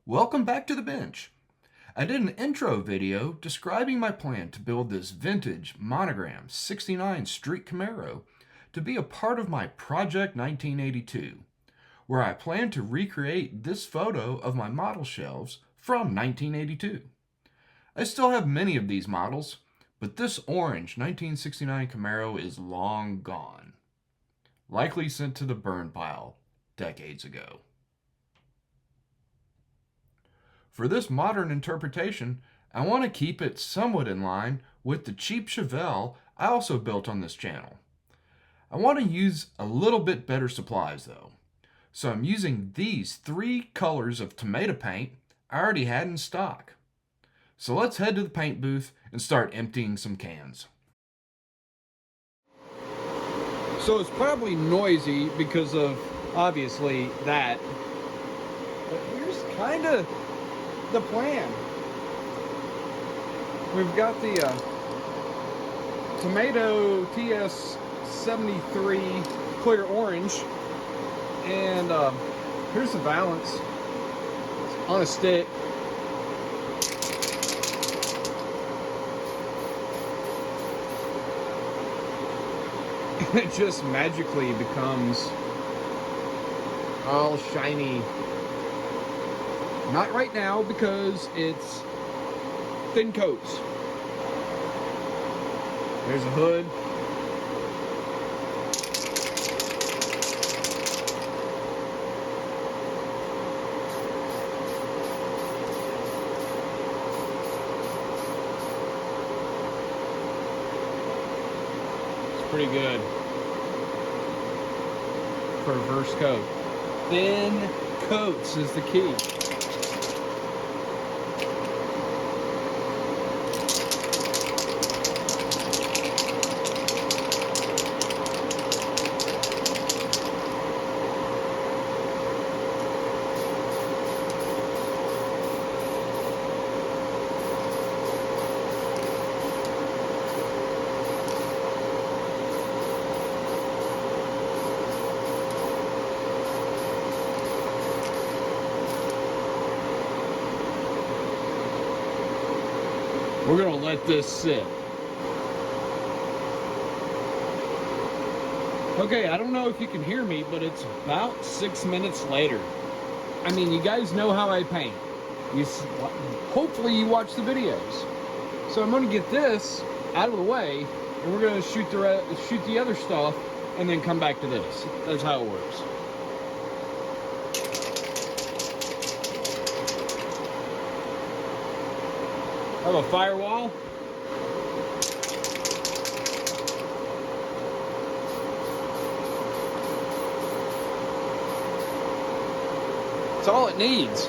Welcome back to the bench. I did an intro video describing my plan to build this vintage Monogram 69 Street Camaro to be a part of my Project 1982, where I plan to recreate this photo of my model shelves from 1982. I still have many of these models, but this orange 1969 Camaro is long gone, likely sent to the burn pile decades ago. For this modern interpretation, I want to keep it somewhat in line with the cheap Chevelle I also built on this channel. I want to use a little bit better supplies though, so I'm using these 3 colors of tomato paint I already had in stock. So let's head to the paint booth and start emptying some cans. So it's probably noisy because of, obviously, that. But here's kind of the plan. We've got the tomato TS73 clear orange, and here's the balance on a stick. It just magically becomes all shiny. Not right now because it's thin coats. There's a hood. It's pretty good for a reverse coat. Thin coats is the key. We're gonna let this sit. Okay, I don't know if you can hear me, but it's about 6 minutes later. I mean, you guys know how I paint. Hopefully you watch the videos. So I'm gonna get this out of the way, and we're gonna shoot the other stuff, and then come back to this. That's how it works. I have a firewall. It's all it needs.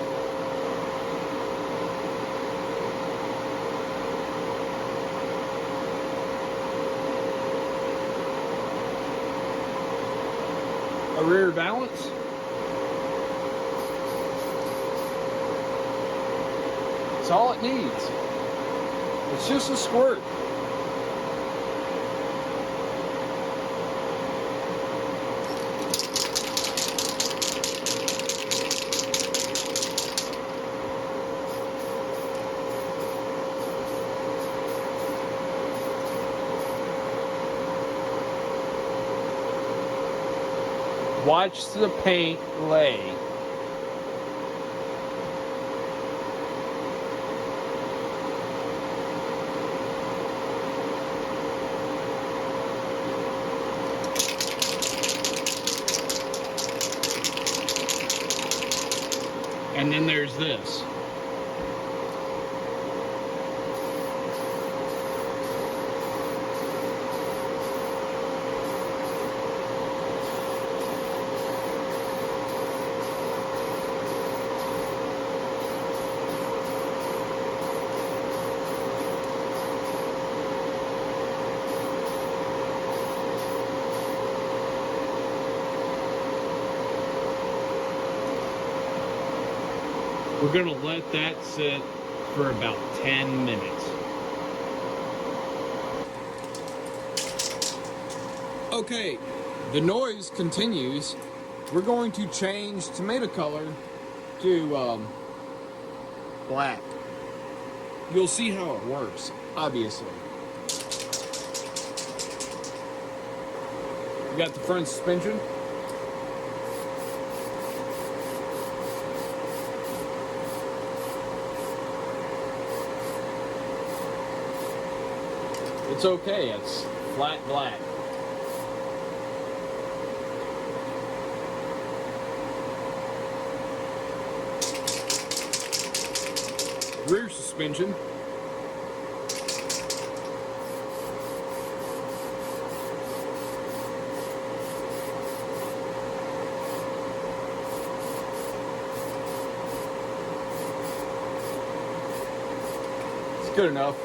A rear balance. It's all it needs. It's just a squirt. Watch the paint lay. And then there's this. We're going to let that sit for about 10 minutes. Okay, the noise continues. We're going to change tomato color to black. You'll see how it works, obviously. We got the front suspension. It's okay, it's flat black. Rear suspension. It's good enough.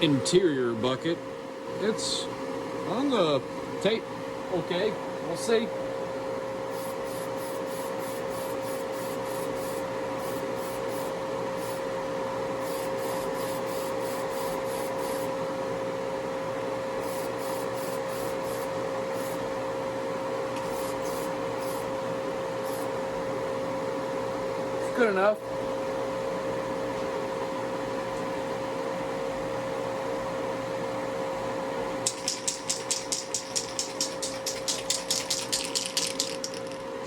Interior bucket. It's on the tape. Okay, we'll see. It's good enough.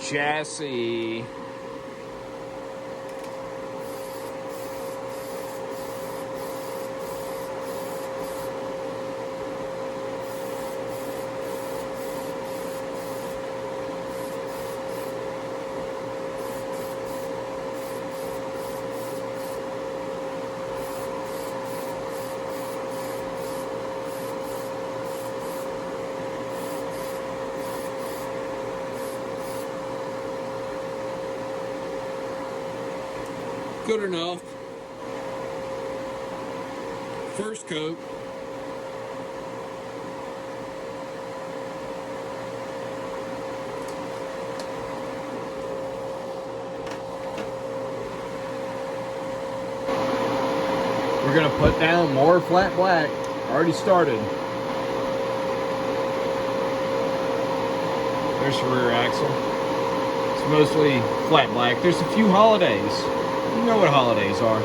Chassis. Good enough. First coat. We're gonna put down more flat black. Already started. There's the rear axle. It's mostly flat black. There's a few holidays. You know what holidays are.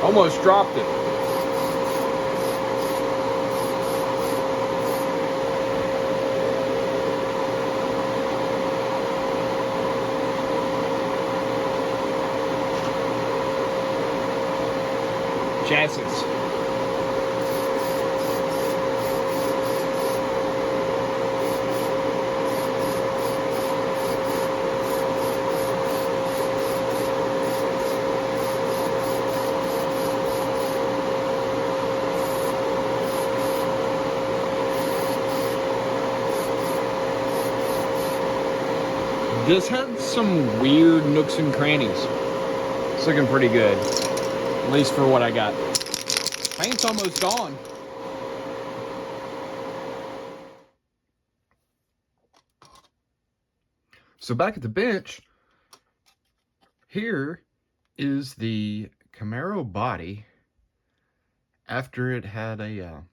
Almost dropped it. Chassis. This had some weird nooks and crannies. It's looking pretty good, at least for what I got. Paint's almost gone. So back at the bench, here is the Camaro body after it had a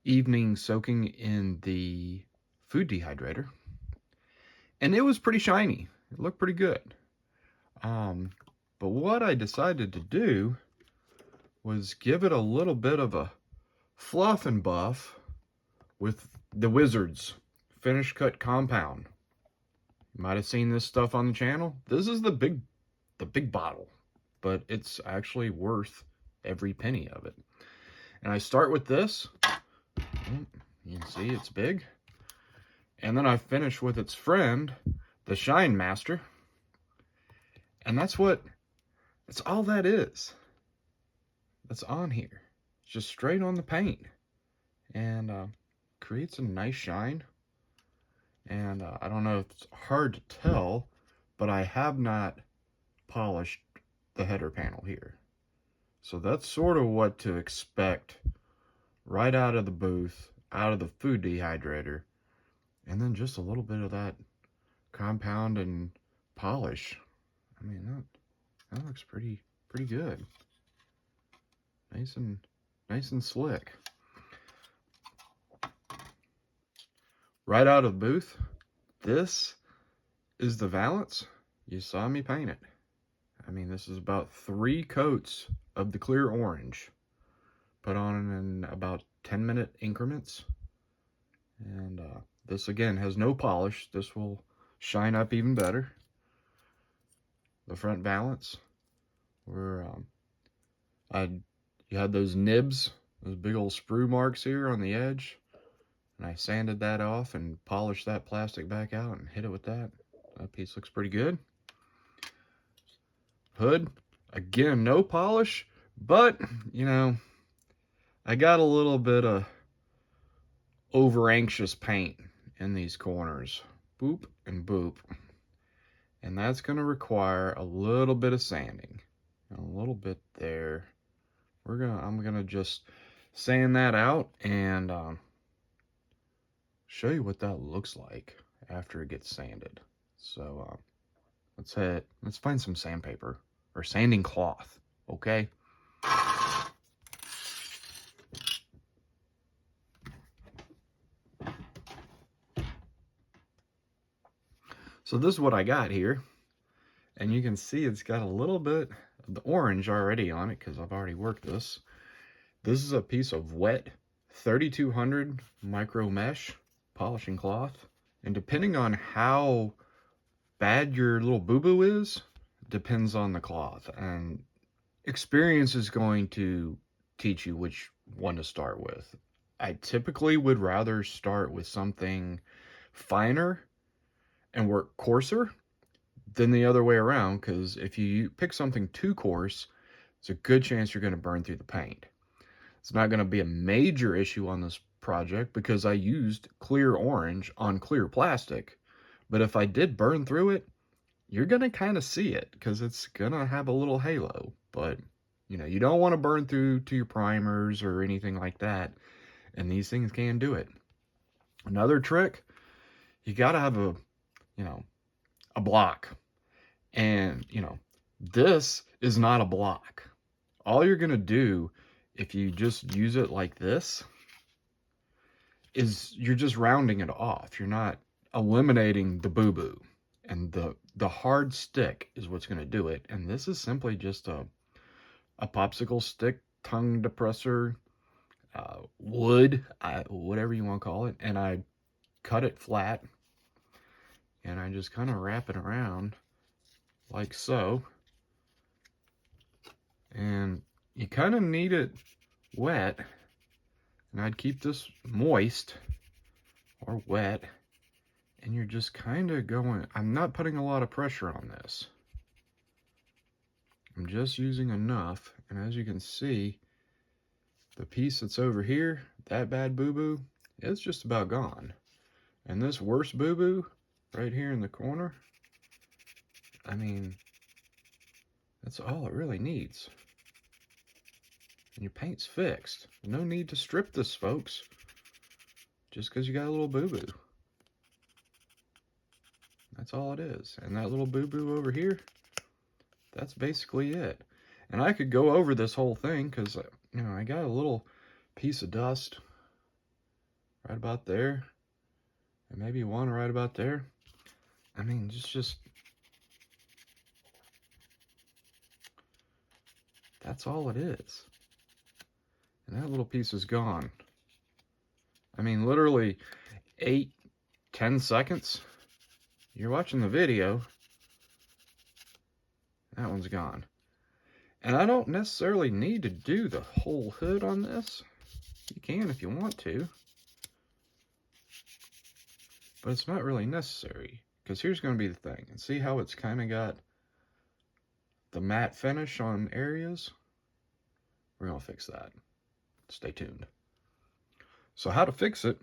evening soaking in the food dehydrator. And it was pretty shiny. It looked pretty good. But what I decided to do was give it a little bit of a fluff and buff with the Wizards Finish Cut Compound. You might have seen this stuff on the channel. This is the big bottle, but it's actually worth every penny of it. And I start with this. You can see it's big. And then I finish with its friend, the Shine Master. And that's all that is. that's on here. It's just straight on the paint, and creates a nice shine. And I don't know if it's hard to tell, but I have not polished the header panel here. So that's sort of what to expect right out of the booth, out of the food dehydrator. And then just a little bit of that compound and polish. I mean, that looks pretty good. Nice and slick. Right out of the booth, this is the valance. You saw me paint it. I mean, this is about 3 coats of the clear orange, put on in about 10-minute increments. And this again has no polish. This will shine up even better. The front valance, where you had those nibs, those big old sprue marks here on the edge, and I sanded that off and polished that plastic back out and hit it with that. That piece looks pretty good. Hood, again, no polish, but you know, I got a little bit of overanxious paint in these corners. Boop and boop. And that's going to require a little bit of sanding. A little bit there. I'm gonna just sand that out and show you what that looks like after it gets sanded. So let's find some sandpaper or sanding cloth, okay? So this is what I got here, and you can see it's got a little bit of the orange already on it because I've already worked this. This is a piece of wet 3200 micro mesh polishing cloth, and depending on how bad your little boo-boo is, depends on the cloth, and experience is going to teach you which one to start with. I typically would rather start with something finer and work coarser than the other way around, because if you pick something too coarse, it's a good chance you're going to burn through the paint. It's not going to be a major issue on this project because I used clear orange on clear plastic, but if I did burn through it, you're going to kind of see it because it's going to have a little halo. But you know, you don't want to burn through to your primers or anything like that, and these things can do it. Another trick, you got to have a block. And, this is not a block. All you're going to do if you just use it like this is you're just rounding it off. You're not eliminating the boo-boo. And the hard stick is what's going to do it. And this is simply just a popsicle stick, tongue depressor, wood, whatever you want to call it. And I cut it flat. And I just kind of wrap it around like so. And you kind of need it wet. And I'd keep this moist or wet. And you're just kind of going, I'm not putting a lot of pressure on this. I'm just using enough. And as you can see, the piece that's over here, that bad boo-boo, it's just about gone. And this worst boo-boo right here in the corner, I mean, that's all it really needs. And your paint's fixed. No need to strip this, folks, just because you got a little boo-boo. That's all it is. And that little boo-boo over here, that's basically it. And I could go over this whole thing because, I got a little piece of dust right about there. And maybe one right about there. I mean, just that's all it is. And that little piece is gone. I mean, literally 8-10 seconds. You're watching the video. That one's gone. And I don't necessarily need to do the whole hood on this. You can if you want to. But it's not really necessary. Because here's going to be the thing. And see how it's kind of got the matte finish on areas? we're going to fix that. Stay tuned. So how to fix it,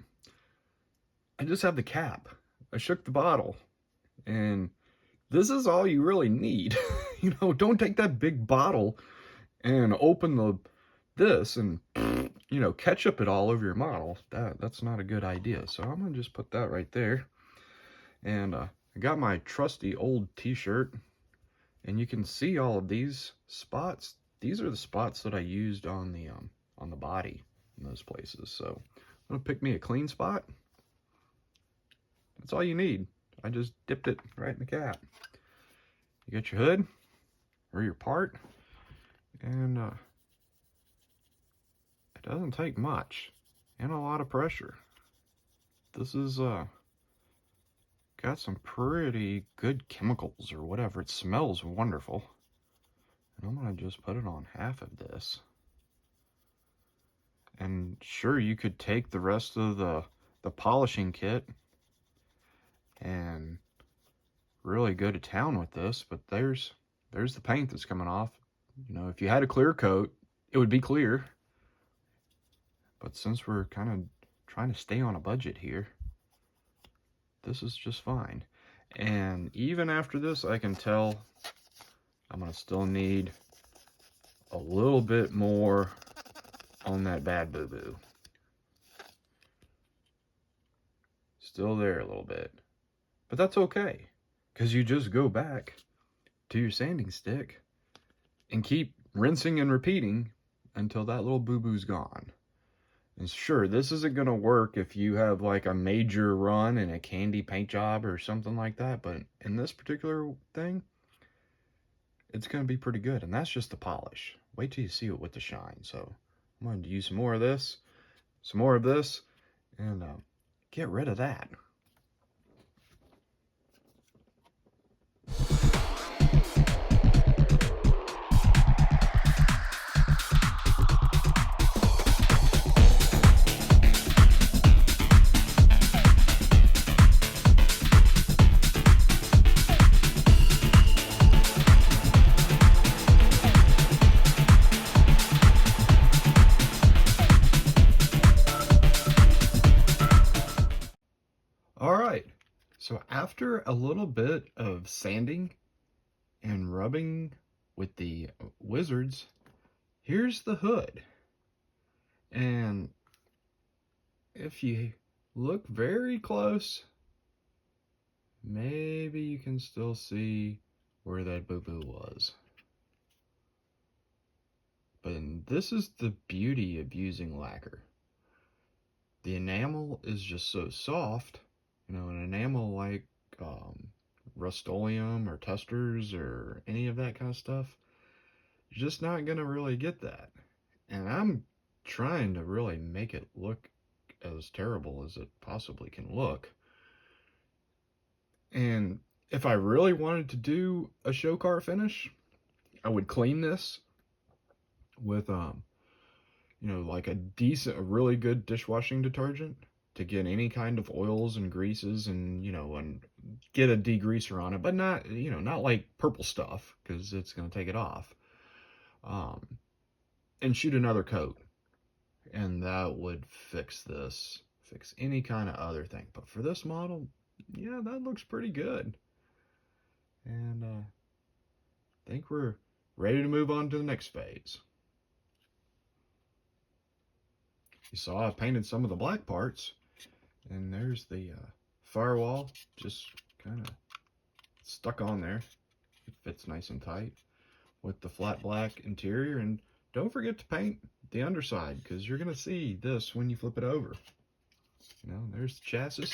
I just have the cap. I shook the bottle, and this is all you really need. You know, don't take that big bottle and open this and, you know, ketchup it all over your model. That's not a good idea. So I'm gonna just put that right there. And I got my trusty old t-shirt, and you can see all of these spots. These are the spots that I used on the body in those places. So I'm gonna pick me a clean spot. That's all you need. I just dipped it right in the cap. You got your hood or your part, and it doesn't take much and a lot of pressure. This is got some pretty good chemicals or whatever. It smells wonderful. And I'm gonna just put it on half of this. And sure, you could take the rest of the polishing kit and really go to town with this, but there's the paint that's coming off. You know, if you had a clear coat, it would be clear. But since we're kind of trying to stay on a budget here, this is just fine. And even after this, I can tell I'm gonna still need a little bit more on that bad boo-boo. Still there a little bit. But that's okay, because you just go back to your sanding stick and keep rinsing and repeating until that little boo-boo's gone. And sure, this isn't going to work if you have like a major run in a candy paint job or something like that, but in this particular thing, it's going to be pretty good. And that's just the polish. Wait till you see it with the shine. So I'm going to use some more of this, some more of this, and get rid of that. So after a little bit of sanding and rubbing with the Wizards, here's the hood. And if you look very close, maybe you can still see where that boo-boo was. But this is the beauty of using lacquer. The enamel is just so soft. You know, an enamel like Rust-Oleum or Testors or any of that kind of stuff, you're just not going to really get that. And I'm trying to really make it look as terrible as it possibly can look. And if I really wanted to do a show car finish, I would clean this with, you know, like a really good dishwashing detergent to get any kind of oils and greases and, you know, and get a degreaser on it, but not, you know, not like purple stuff, because it's going to take it off. And shoot another coat. And that would fix any kind of other thing. But for this model, yeah, that looks pretty good. And I think we're ready to move on to the next phase. You saw I painted some of the black parts. And there's the firewall, just kind of stuck on there. It fits nice and tight with the flat black interior. And don't forget to paint the underside, because you're going to see this when you flip it over. You know, there's the chassis.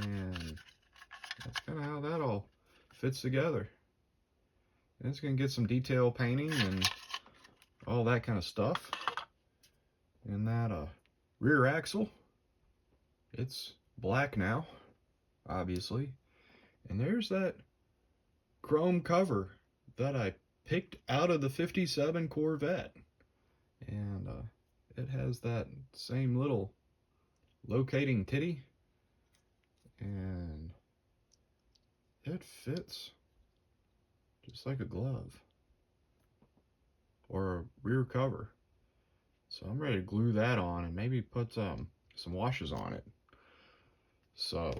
And that's kind of how that all fits together. And it's going to get some detail painting and all that kind of stuff. And that rear axle, it's black now, obviously. And there's that chrome cover that I picked out of the 57 Corvette. And it has that same little locating titty. And it fits just like a glove. or a rear cover. So I'm ready to glue that on and maybe put some washes on it. So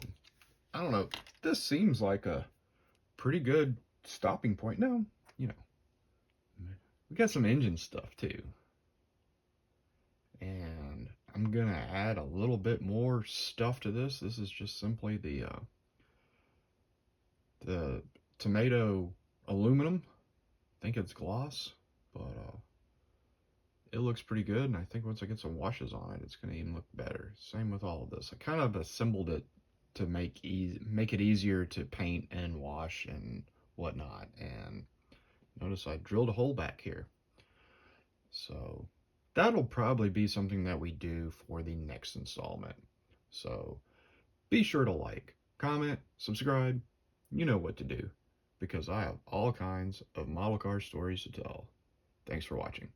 I don't know, this seems like a pretty good stopping point. No, you know, we got some engine stuff too. And I'm gonna add a little bit more stuff to this. This is just simply the tomato aluminum. I think it's gloss, but it looks pretty good. And I think once I get some washes on it, it's gonna even look better. Same with all of this. I kind of assembled it to make it easier to paint and wash and whatnot. And notice I drilled a hole back here. So that'll probably be something that we do for the next installment. So be sure to like, comment, subscribe. You know what to do, because I have all kinds of model car stories to tell. Thanks for watching.